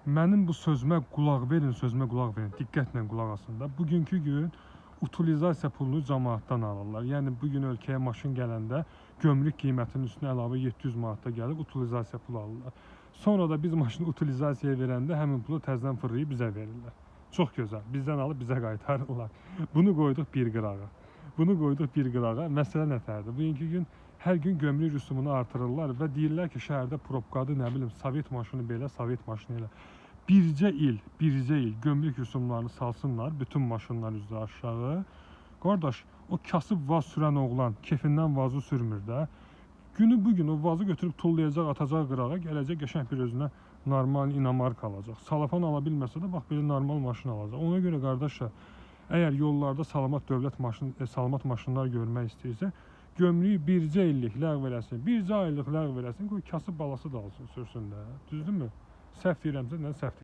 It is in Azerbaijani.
Mənim bu sözümə qulaq verin, diqqətlə qulaq asın da. Bugünkü gün utilizasiya pulunu cəmaatdan alırlar. Yəni bugün ölkəyə maşın gələndə gömrük qiymətinin üstünə əlavə 700 manat da gəlib utilizasiya pulu alırlar. Sonra da biz maşını utilizasiyaya verəndə həmin pulu təzədən fırlayıb bizə verirlər. Çox gözəl. Bizdən alıb bizə qaytarırlar. Bunu qoyduq bir qırağa. Məsələ nətərdir? Bugünkü gün hər gün gömrük rüsumunu artırırlar və deyirlər ki, şəhərdə probkadır, nə bilim, Sovet maşını belə, Sovet maşını elə. Bircə il gömrük rüsumlarını salsınlar, bütün maşınlar üzrə aşağı. Qardaş, o kasıb vaz sürən oğlan kefindən vazı sürmür də. Günü bugün o vazı götürüb tullayacaq, atacaq qırağa, gələcək qəşəng bir özünə normal inomarka alacaq. Salafan ala bilməsə də bax belə normal maşın alacaq. Ona görə qardaşlar, əgər yollarda salamat maşınlar görmək istəyirsə, gömrüyü bircə illik ləğv eləsin, bircə aylıq ləğv eləsin, qoy kasıb balası da alsın, sürsün də. Düzdürmü? Səhv deyirəmsə, nə səhv deyirəm?